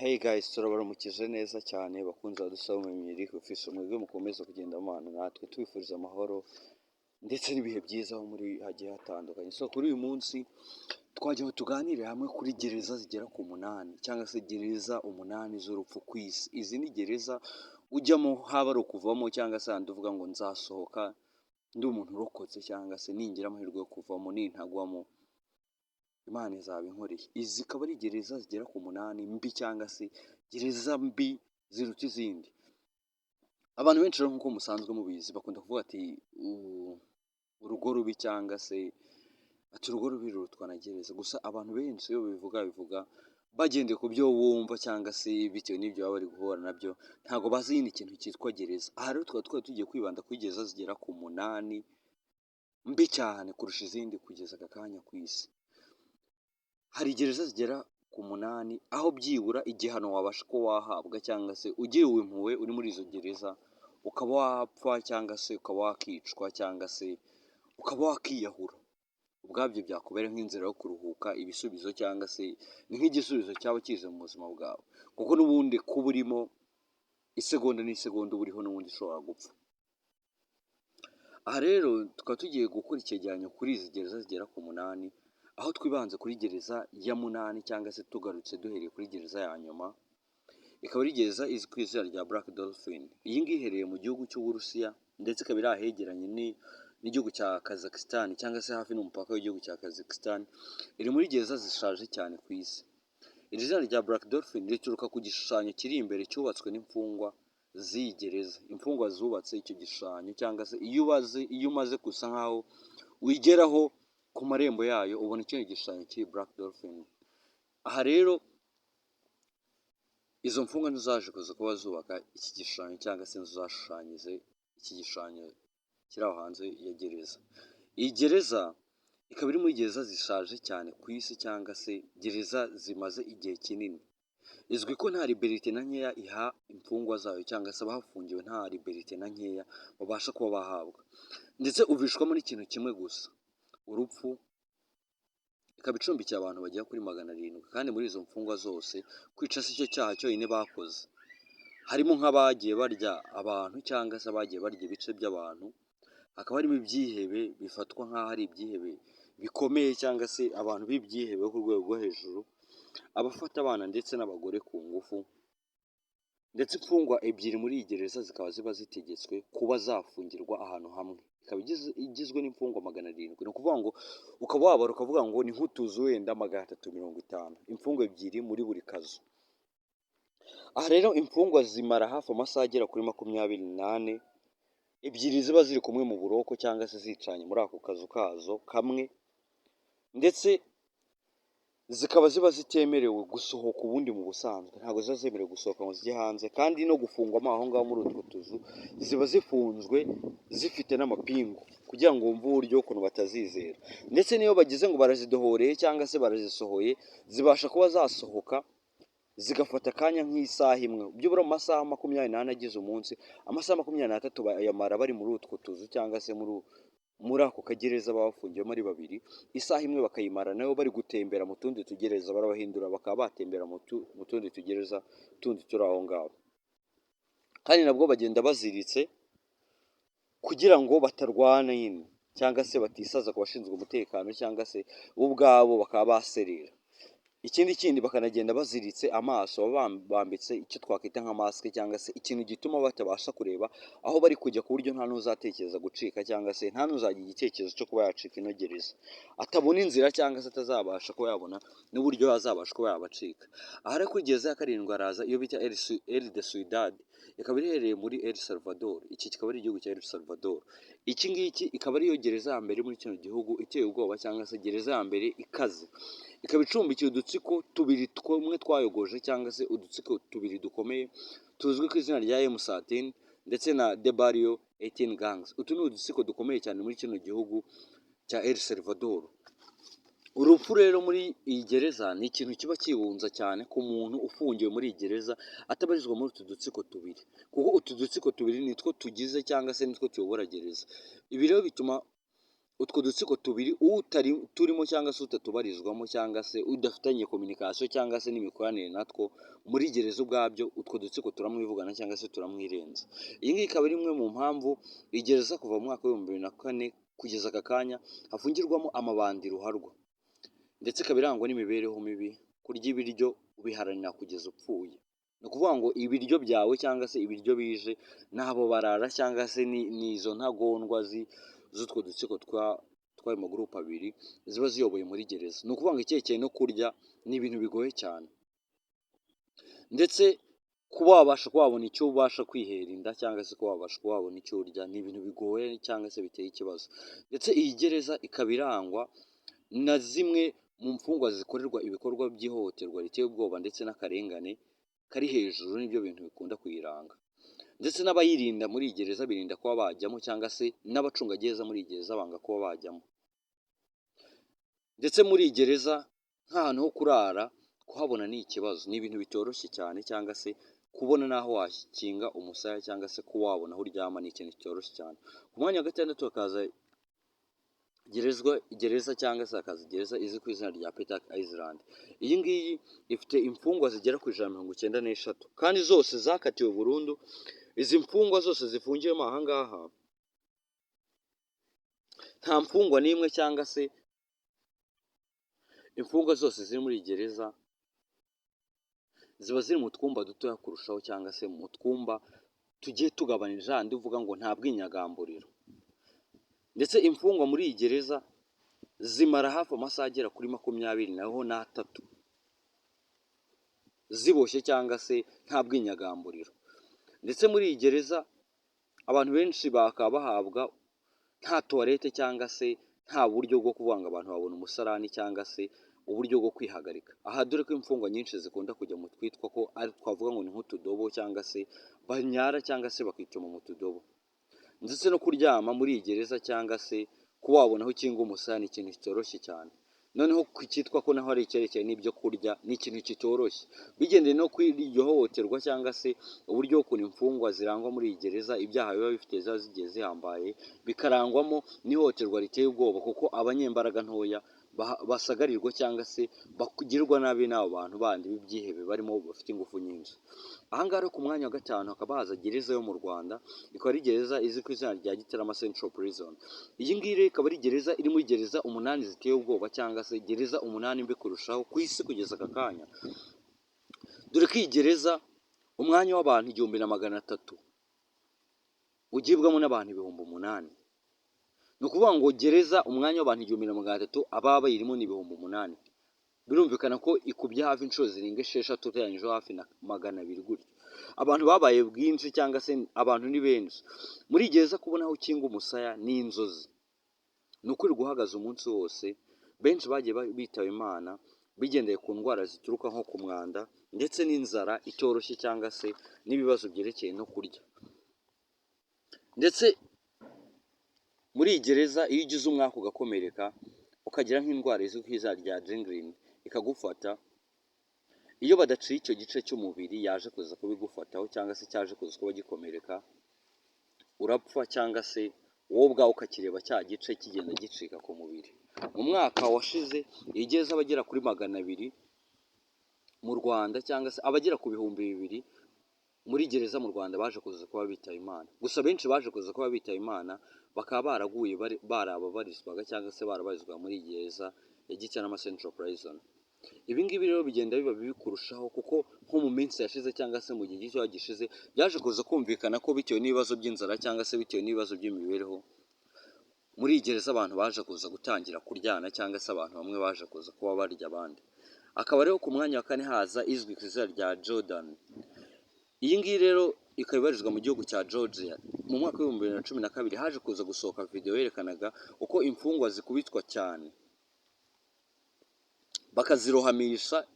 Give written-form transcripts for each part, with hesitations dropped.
Hey guys, turabaramukije neza cyane bakunze badusaba umumyiri office mwebwe mukomeza kugenda amahano natwe tubifuriza amahoro ndetse n'ibihe byiza aho muri hagiye hatandukanye. So kuri uyu munsi twagiye tuganire hamwe kuri gereza zigera ku munani cyangwa se gereza umunani z'urupfu ku isi. Izi ni gereza ujyamo haba ari ukuvamo cyangwa se handi uvuga ngo nzasohoka ndi umuntu urokotse cyangwa se ningira amahirwe yo kuvamo nintagwamo Imana izaba inkoreye. Izi zikaba ari gereza zigera ku munani mbi cyangwa se gereza mbi ziruta izindi. Abantu benshi rero nk'uko musanzwe mubizi bakunda kuvuga ati urugo rubi cyangwa se ati urugo rubi rurutwa na gereza. Gusa abantu benshi iyo bivuga bagendeye ku byo wumva cyangwa se bitewe n'ibyo baba bari guhura nabyo, ntabwo bazi ikindi kintu cyitwa gereza. Aha rero twari tugiye kwibanda kuri gereza zigera ku munani mbi cyane kurusha izindi kugeza aka kanya ku isi. Hari gereza zigera ku munani aho byibura igihano wabasha ko wahabwa cyangwa se ugiriwe impuhwe uri muri izo gereza ukaba wapfa cyangwa se ukaba wakicwa cyangwa se ukaba wakiyahura. Ubwabyo byakubera nk'inzira yo kuruhuka, ibisubizo cyangwa se ni nk'igisubizo cyaba kize mu buzima bwawe, kuko n'ubundi kuba urimo isegonda n'isegonda uba uriho n'ubundi ushobora gupfa. Aha rero tukaba tugiye gukora icyegeranyo kuri izi gereza zigera ku munani, aho twibanze kuri gereza ya munani cyangwa se tugarutse duhereye kuri gereza ya nyuma, ikaba ari gereza izwi ku izina rya Black Dolphin. Iyi ngiyi iherereye mu gihugu cy'Uburusiya ndetse ikaba iri ahegeranye n'igihugu cya Kazakhstan cyangwa se hafi n'umupaka w'igihugu cya Kazakhstan. Iri muri gereza zishaje cyane ku isi. Iri zina rya Black Dolphin rituruka ku gishushanyo kiri imbere cyubatswe n'imfungwa z'iyi gereza. Imfungwa zubatse icyo gishushanyo cyangwa se iyo umaze gusa nkaho wigeraho ku marembo yayo ubona icyo gishushanyo cy'i Black Dolphin. Aha rero izo mfungwa ntizaje kuza kuba zubaka iki gishushanyo cyangwa se zashushanyije iki gishushanyo kiri aho hanze ya gereza. Iyi gereza ikaba iri muri gereza zishaje cyane ku isi cyangwa se gereza zimaze igihe kinini. Izwi ko nta liberite na nkeya iha imfungwa zayo cyangwa se abahafungiwe nta liberite na nkeya babasha kuba bahabwa, ndetse uvishwamo n'ikintu kimwe gusa, urupfu. Ikaba icumbikiye abantu bagera kuri 700 kandi muri izo mfungwa zose kwica si cyo cyaha cyonyine bakoze. Harimo nk'abagiye barya abantu cyangwa se abagiye barya ibice by'abantu, hakaba harimo ibyihebe bifatwa nk'aho ari ibyihebe bikomeye cyangwa se abantu b'ibyihebe ku rwego rwo hejuru, abafata abana ndetse n'abagore ku ngufu. Ndetse imfungwa ebyiri muri iyi gereza zikaba ziba zitegetswe kuba zafungirwa ahantu hamwe. Ikaba igizwe n'imfungwa 700. Ni ukuvuga ngo ukaba wabara ukavuga ngo ni nk'utuzu wenda 350, imfungwa ebyiri muri buri kazu. Aha rero imfungwa zimara hafi amasaha agera kuri 28, ebyiri ziba ziri kumwe mu buroko cyangwa se zicanye muri ako kazu kazo kamwe, ndetse zikaba ziba zitemerewe gusohoka ubundi mu busanzwe. Ntabwo ziba zemerewe gusohoka ngo zijye hanze, kandi no gufungwamo aho ngaho muri utwo tuzu ziba zifunzwe zifite n'amapingu kugira ngo wumve uburyo ukuntu batazizera. Ndetse niyo bagize ngo barazidohoreye cyangwa se barazisohoye, zibasha kuba zasohoka zigafata akanya nk'isaha imwe. Byibura mu masaha 24 agize umunsi, amasaha 23 bayamara bari muri utwo tuzu cyangwa se muri ako kagereza bafungiwemo ari babiri. Isaha imwe bakayimara nabo bari gutembera mu tundi tugereza, barabahindura bakaba batembera mu tundi tugereza tundi turi aho ngaho. Kandi nabwo bagenda baziritse kugira ngo batarwana nyine cyangwa se batisaza ku bashinzwe umutekano cyangwa se bo ubwabo bakaba baserera. Ikindi bakanagenda baziritse amaso, bambitse icyo twakwita nka masike cyangwa se ikintu gituma batabasha kureba aho bari kujya, ku buryo nta n'uzatekereza gucika cyangwa se nta n'uzagira igitekerezo cyo kuba yacika ino gereza, atabona inzira cyangwa se atazabasha kuba yabona n'uburyo yazabasha kuba yabacika. Aha rero kuri gereza ya 7 haraza iyo bita El de Ciudad, ikaba iherereye muri El Salvador. Iki kikaba ari igihugu cya El Salvador. Iki ngiki ikaba ariyo gereza ya mbere muri kino gihugu iteye ubwoba cyangwa se gereza ya mbere ikaze. Ikaba icumbikiye udutsiko tubiri tumwe twayogoje cyangwa se udutsiko tubiri dukomeye tuzwi ku izina rya M13 ndetse na The Barrio 18 Gangs. Utu ni udutsiko dukomeye cyane muri kino gihugu cya El Salvador. Urupfu rero muri iyi gereza ni ikintu kiba kibunza cyane ku muntu ufungiwe muri iyi gereza atabarizwa muri utu dutsiko tubiri, kuko utu dutsiko tubiri nitwo tugize cyangwa se nitwo tuyobora gereza. Ibi rero bituma utwo dutsiko tubiri turimo cyangwa se utatubarizwamo cyangwa se udafitanye kominikasiyo cyangwa se n'imikoranire natwo muri gereza ubwabyo, utwo dutsiko turamwivugana cyangwa se turamwirenza. Iyi ngiyi ikaba ari imwe mu mpamvu igereza kuva mu mwaka w'ibihumbi bibiri na kane kugeza aka kanya hafungirwamo amabandi ruharwa, ndetse ikaba irangwa n'imibereho mibi, kurya ibiryo ubiharanira kugeza upfuye. Ni ukuvuga ngo ibiryo byawe cyangwa se ibiryo bije n'abo barara cyangwa se n'izo ntagondwa z'utwo dutsiko tw'ayo magurupe abiri ziba ziyoboye muri gereza. Ni ukuvuga ngo icyerekeye no kurya ni ibintu bigoye cyane, ndetse kuba wabasha kuba wabona icyo ubasha kwihera inda cyangwa se kuba wabasha kuba wabona icyo urya ni ibintu bigoye cyangwa se biteye ikibazo. Ndetse iyi gereza ikaba irangwa na zimwe mu mfungwa zikorerwa ibikorwa by'ihohoterwa riteye ubwoba ndetse n'akarengane kari hejuru, n'ibyo bintu bikunda kuyiranga. Ndetse n'abayirinda muri iyi gereza birinda kuba bajyamo, cyangwa se n'abacungagereza muri iyi gereza banga kuba bajyamo. Ndetse muri iyi gereza nk'ahantu ho kurara kuhabona ni ikibazo, ni ibintu bitoroshye cyane, cyangwa se kubona n'aho wakinga umusaya cyangwa se kuba wabona aho uryama ni ikintu kitoroshye cyane. Ku mwanya wa gatandatu hakaza gereza cyangwa se hakaza gereza izwi ku izina rya Petak Island. Iyi ngiyi ifite imfungwa zigera ku 193 kandi zose zakatiwe burundu. Izi mfungwa zose zifungiyemo aha ngaha nta mfungwa n'imwe cyangwa se imfungwa zose ziri muri gereza ziba ziri mu twumba dutoya kurushaho, cyangwa se mu twumba tugiye tugabanije handi uvuga ngo nta bwinyagamburiro. Ndetse imfungwa muri iyi gereza zimara hafi amasaha agera kuri 23 ziboshye cyangwa se nta bwinyagamburiro. Ndetse muri iyi gereza abantu benshi bakaba bahabwa nta tuwarete cyangwa se nta buryo bwo kuvuga ngo abantu babona umusarani cyangwa se uburyo bwo kwihagarika. Aha dore ko imfungwa nyinshi zikunda kujya mu twitwa ko ari twavuga ngo ni nk'utudobo, cyangwa se banyara cyangwa se bakicuma mu tudobo. Ndetse no kuryama muri iyi gereza cyangwa se kuba wabona aho ukinga umusaya ni ikintu kitoroshye cyane. Noneho cyitwa ko naho ari icyerekeye n'ibyo kurya ni ikintu kitoroshye, bigendeye no kuri iryo hohoterwa cyangwa se uburyo ukuntu imfungwa zirangwa muri iyi gereza, ibyaha biba bifite ziba zigiye zihambaye, bikarangwamo n'ihohoterwa riteye ubwoba, kuko abanyembaraga ntoya basagarirwa cyangwa se bakugirwa nabi n'abo bantu bandi b'ibyihebe barimo bafite ingufu nyinshi. Aha ngaha ku mwanya wa gatanu hakaba haza gereza yo mu Rwanda, ikaba ari gereza izwi ku izina rya Gitarama Central Prison. Iyi ngiyi rero ikaba ari gereza iri muri gereza 8 ziteye ubwoba, cyangwa se gereza 8 mbi kurushaho ku isi kugeza aka kanya. Dore ko iyi gereza umwanya w'abantu 1300 ugibwamo n'abantu 8,000. Ni ukuvuga ngo gereza umwanya w'abantu 1300 ababa bayirimo ni 8,000. Birumvikana ko ikubye hafi inshuro zirenga 6 uteranyijeho hafi na 200 gutyo. Abantu babaye bwinshi cyangwa se abantu ni benshi. Muri gereza kubona aho ukinga umusaya ni inzozi. Ni ukuri guhagaze umunsi wose. Benshi bagiye bitaba Imana bigendeye ku ndwara zituruka nko ku mwanda, ndetse n'inzara itoroshye cyangwa se n'ibibazo byerekeye no kurya. Ndetse muri iyi gereza iyo ugize umwaka ugakomereka ukagira nk'indwara izwi ku izina rya gangrene ikagufata, iyo badaciye icyo gice cy'umubiri yaje kuza kubigufataho cyangwa se cyaje kuza kuba gikomereka, urapfa cyangwa se wowe ubwawe ukakireba cya gice kigenda gicika ku mubiri. Mu mwaka washize iyi gereza abagera kuri 200 mu Rwanda, cyangwa se abagera ku 2,000 muri gereza mu Rwanda baje kuza kuba bitaba Imana. Gusa benshi baje kuza kuba bitaba Imana bakaba baraguye barababarizwaga cyangwa se barabarizwa muri gereza ya Gitarama Central Prison. Ibi ngibi rero bigenda biba bibi kurushaho, kuko nko mu minsi yashize cyangwa se mu gihe gito gishize byaje kuza kumvikana ko bitewe n'ibibazo by'inzara cyangwa se bitewe n'ibibazo by'imibereho muri iyi gereza abantu baje kuza gutangira kuryana, cyangwa se abantu bamwe baje kuza kuba barya abandi. Akaba rero ku mwanya wa 4 haza izwi ku izina rya Jordan. Iyi ngiyi rero ikaba ibarizwa mu gihugu cya Georgia. Mu mwaka wa 2012 haje kuza gusohoka video yerekanaga uko imfungwa zikubitwa cyane bakazirohamisha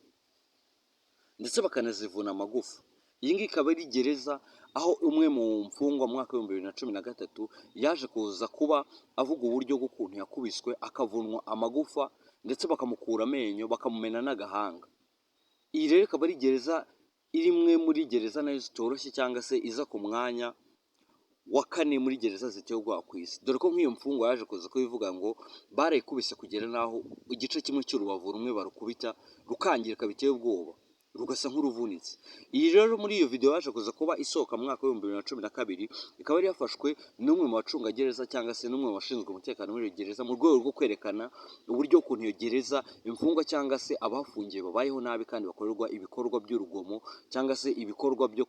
ndetse bakanazivuna amagufa. Iyi ngiyi ikaba ari gereza aho umwe mu mfungwa mu mwaka wa 2013 yaje kuza kuba avuga uburyo bw'ukuntu yakubiswe akavunwa amagufa ndetse bakamukura amenyo bakamumena n'agahanga. Iyi rero ikaba ari gereza iri imwe muri gereza nayo zitoroshye cyangwa se iza ku mwanya wa kane muri gereza ziteye ubwoba ku isi, dore ko nk'iyo mfungwa yaje kuza kubivuga ngo barayikubise kugera n'aho igice kimwe cy'urubavu rumwe barukubita rukangirika biteye ubwoba rugasa nk'uruvunitse. Iyi rero muri iyo video yaje kuza kuba isohoka mu mwaka w'ibihumbi bibiri na cumi na kabiri, ikaba yari yafashwe n'umwe mu bacungagereza cyangwa se n'umwe mu bashinzwe umutekano muri iyo gereza mu rwego rwo kwerekana uburyo ukuntu iyo gereza imfungwa cyangwa se abafungiye babayeho nabi kandi bakorerwa ibikorwa by'urugomo cyangwa se ibikorwa byo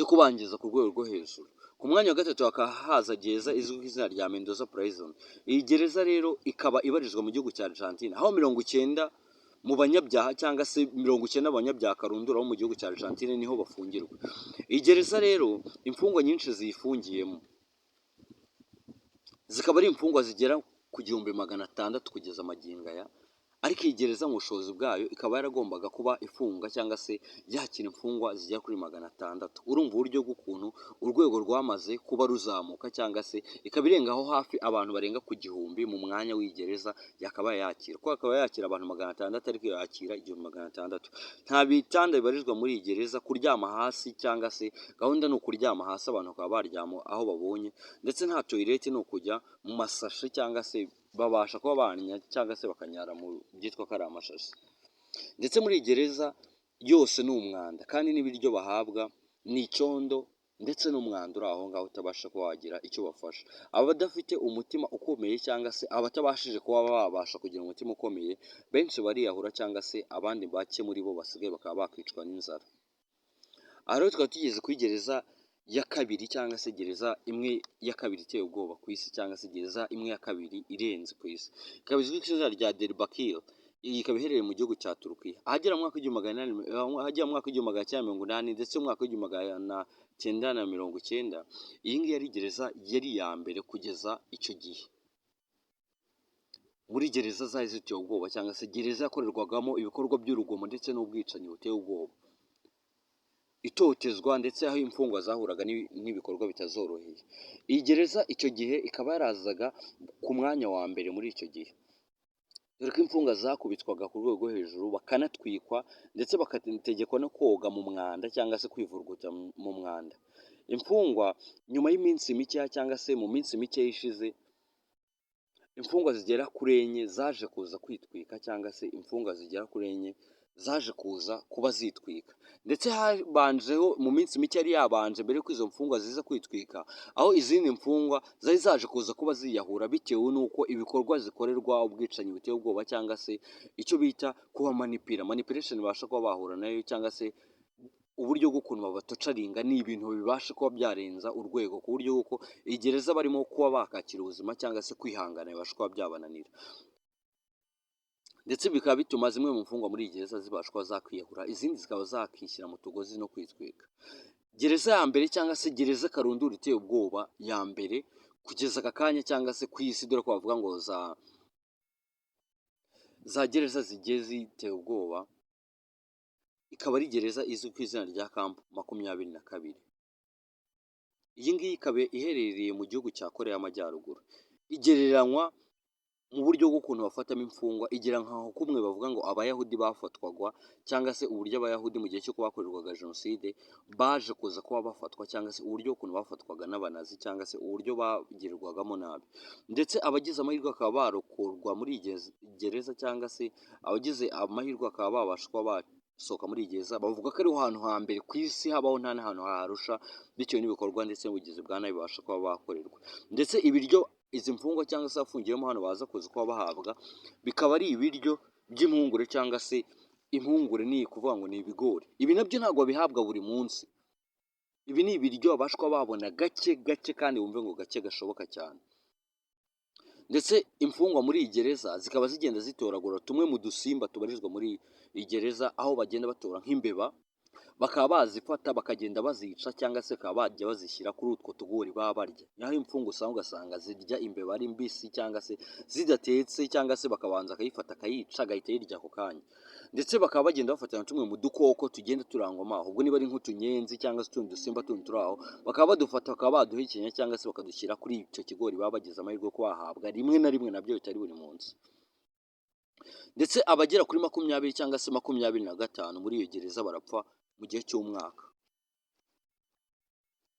kubangiza ku rwego rwo hejuru. Ku mwanya wa gatatu hakaba haza gereza izwi ku izina rya Mendoza Prison. Iyi gereza rero ikaba ibarizwa mu gihugu cya Argentine, aho 90 mu banyabyaha cyangwa se 90 mu banyabyaha karundura bo mu gihugu cya Argentine niho bafungirwa. Iyi gereza rero imfungwa nyinshi ziyifungiyemo zikaba ari imfungwa zigera ku 1600 kugeza magingo aya, ariko iyi gereza mu bushobozi bwayo ikaba yaragombaga kuba ifunga cyangwa se yakira imfungwa zigera kuri 600. Urumva uburyo bw'ukuntu urwego rwamaze kuba ruzamuka cyangwa se ikaba irengaho hafi abantu barenga ku 1000 mu mwanya w'igereza yakaba yakira, kuko akaba yakira abantu 600 ariko yakira 1600. Nta bitanda bibarizwa muri iyi gereza, kuryama hasi cyangwa se gahunda ni ukuryama hasi, abantu bakaba baryama aho babonye, ndetse nta toilette, ni ukujya mu masashe cyangwa se babasha kuba banya cyangwa se bakanyara mu byitwa ko ari amashashi. Ndetse muri iyi gereza yose ni umwanda, kandi n'ibiryo bahabwa ni icyondo ndetse n'umwanda uri aho ngaho utabasha kuba wagira icyo bafasha. Abadafite umutima ukomeye cyangwa se abatabashije kuba babasha kugira umutima ukomeye, benshi bariyahura cyangwa se abandi bake muri bo basigaye bakaba bakicwa n'inzara. Aha rero tukaba tugeze kuri gereza ya kabiri cyangwa se gereza imwe ya kabiri iteye ubwoba ku isi, cyangwa se gereza imwe ya kabiri irenze ku isi, ikaba izwi ku izina rya Diyarbakir. Iyi ikaba iherereye mu gihugu cya Turukiya, ahagera mu mwaka w'igihumbi magana cyenda mirongo inani ndetse mu mwaka w'igihumbi magana cyenda na mirongo icyenda. Iyi ngiyi yari gereza yari iya mbere kugeza icyo gihe muri gereza zari ziteye ubwoba, cyangwa se gereza yakorerwagamo ibikorwa by'urugomo ndetse n'ubwicanyi buteye ubwoba, itotezwa ndetse aho imfungwa zahuraga n'ibikorwa bitazoroheye. Iyi gereza icyo gihe ikaba yarazaga ku mwanya wa mbere muri icyo gihe, dore ko imfungwa zakubitwaga ku rwego rwo hejuru, bakanatwikwa ndetse bakategekwa no koga mu mwanda cyangwa se kwivuruguta mu mwanda. Imfungwa nyuma y'iminsi mikeya cyangwa se mu minsi mike ishize, imfungwa zigera kuri 4 zaje kuza kwitwika, cyangwa se imfungwa zigera kuri 4 zaje kuza kuba zitwika. Ndetse habanjeho mu minsi mike yari yabanje mbere ko izo mfungwa ziza kwitwika, aho izindi mfungwa zari zaje kuza kuba ziyahura bitewe n'uko ibikorwa zikorerwa ubwicanyi buteye ubwoba, cyangwa se icyo bita kuba manipulation babasha kuba bahura nayo, cyangwa se uburyo bw'ukuntu babatocaringa ni ibintu bibasha kuba byarenza urwego, ku buryo bw'uko iyi gereza barimo kuba bakakira ubuzima cyangwa se kwihangana bibasha kuba byabananira. Ndetse bikaba bituma zimwe mu mfungwa muri iyi gereza zibasha kuba zakwiyahura, izindi zikaba zakishyira mu tugozi no kwitwika. Gereza ya mbere cyangwa se gereza karundura iteye ubwoba ya mbere kugeza aka kanya cyangwa se ku isi, dore ko bavuga ngo za gereza zigiye ziteye ubwoba, ikaba ari gereza izwi ku izina rya Camp 22. Iyi ngiyi ikaba iherereye mu gihugu cya Koreya y'Amajyaruguru. Igereranywa mu buryo bw'ukuntu bafatamo imfungwa, igira nkaho kumwe bavuga ngo abayahudi bafatwagwa, cyangwa se uburyo abayahudi mu gihe cyo kubakorerwaga jenoside baje kuza kuba bafatwa, cyangwa se uburyo ukuntu bafatwaga n'abanazi, cyangwa se uburyo bagirirwagamo nabi. Ndetse abagize amahirwe bakaba barokorwa muri iyi gereza, cyangwa se abagize amahirwe bakaba babasha kuba basohoka muri iyi gereza, bavuga ko ariho hantu hambere ku isi habaho, nta n'ahantu haharusha, bitewe n'ibikorwa ndetse n'ubugizi bwa nabi babasha kuba bakorerwa. Ndetse ibiryo izi mfungwa cyangwa se afungiyemo hano baza kuza kuba bahabwa, bikaba ari ibiryo by'impungure, cyangwa se impungure ni ukuvuga ngo ni ibigori. Ibi nabyo ntabwo bihabwa buri munsi, ibi ni ibiryo babasha kuba babona gake gake, kandi wumve ngo gake gashoboka cyane. Ndetse imfungwa muri iyi gereza zikaba zigenda zitoragura tumwe mu dusimba tubarizwa muri iyi gereza, aho bagenda batora nk'imbeba, bakaba bazifata bakagenda bazica, cyangwa se bakaba bajya bazishyira kuri utwo tugori baba barya. Naho imfungwa ugasanga zirya imbeba ari mbisi, cyangwa se zidatetse, cyangwa se bakabanza akayifata akayica agahita yirya ako kanya. Ndetse bakaba bagenda bafatana tumwe mu dukoko tugenda turangwamo aho, ubwo niba ari nk'utunyenzi cyangwa se utundi dusimba tundi turi aho, bakaba badufata bakaba baduhekenya, cyangwa se bakadushyira kuri icyo kigori baba bagize amahirwe ko bahabwa rimwe na rimwe, nabyo bitari buri munsi. Ndetse abagera kuri 20 cyangwa se 25 muri iyo gereza barapfa mu gihe cy'umwaka.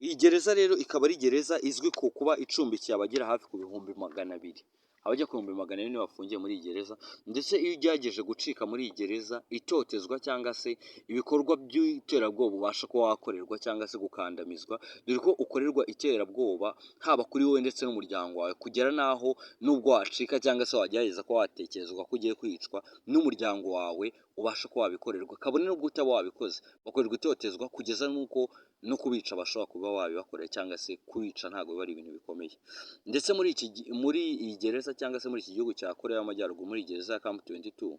Iyi gereza rero ikaba ari gereza izwi ku kuba icumbikiye abagera hafi ku bihumbi 200. Abajya ku bihumbi 400 nibo bafungiye muri iyi gereza, ndetse iyo ugerageje gucika muri iyi gereza, itotezwa cyangwa se ibikorwa by'iterabwoba ubasha kuba wakorerwa cyangwa se gukandamizwa, dore ko ukorerwa iterabwoba haba kuri wowe ndetse n'umuryango wawe, kugera n'aho nubwo wacika cyangwa se wagerageza ko watekerezwa ko ugiye kwicwa, n'umuryango wawe ubasha kuba wabikorerwa, kabone n'ubwo utaba wabikoze, bakorerwa itotezwa kugeza n'uko no kubica bashobora kuba wabibakorera, cyangwa se kubica ntabwo biba ari ibintu bikomeye. Ndetse muri iyi gereza cyangwa se muri iki gihugu cya Koreya y'Amajyaruguru, muri gereza ya Camp 22,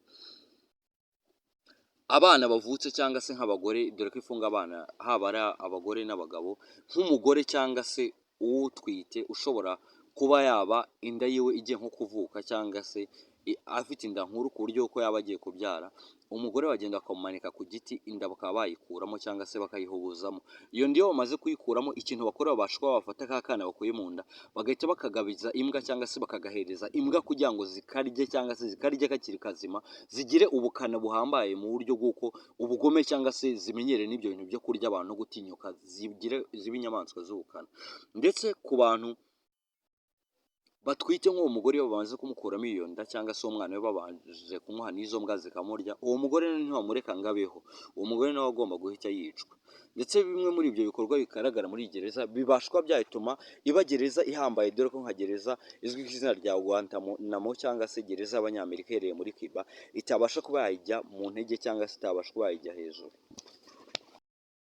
abana bavutse cyangwa se nk'abagore, dore ko ifunga abana haba ari abagore n'abagabo, nk'umugore cyangwa se uwutwite ushobora kuba yaba inda yiwe igiye nko kuvuka cyangwa se afite inda nkuru ku buryo ko yaba agiye kubyara, umugore bagenda bakamumanika ku giti, inda bakaba bayikuramo cyangwa se bakayihubuzamo. Iyo nda iyo bamaze kuyikuramo, ikintu bakora babasha kuba bafata ka kana bakuye mu nda, bagahita bakagabiza imbwa cyangwa se bakagahereza imbwa kugira ngo zikarye cyangwa se zikarye kakiri kazima, zigire ubukana buhambaye mu buryo bw'uko ubugome cyangwa se zimenyere n'ibyo bintu byo kurya abantu no gutinyuka, zibe inyamaswa z'ubukana. Ndetse ku bantu batwite nk'uwo mugore iyo bamaze kumukuramo iyo nda cyangwa se umwana we babanje kumuha n'izo mbwa zikamurya, uwo mugore ntibamureka ngo abeho, uwo mugore nawe agomba guhita yicwa. Ndetse bimwe muri ibyo bikorwa bigaragara muri iyi gereza bibasha kuba byatuma iba gereza ihambaye, dore ko nka gereza izwi ku izina rya Guantanamo cyangwa se gereza y'Abanyamerika iherereye muri Cuba itabasha kuba yajya mu ntege cyangwa se itabasha kuba yajya hejuru.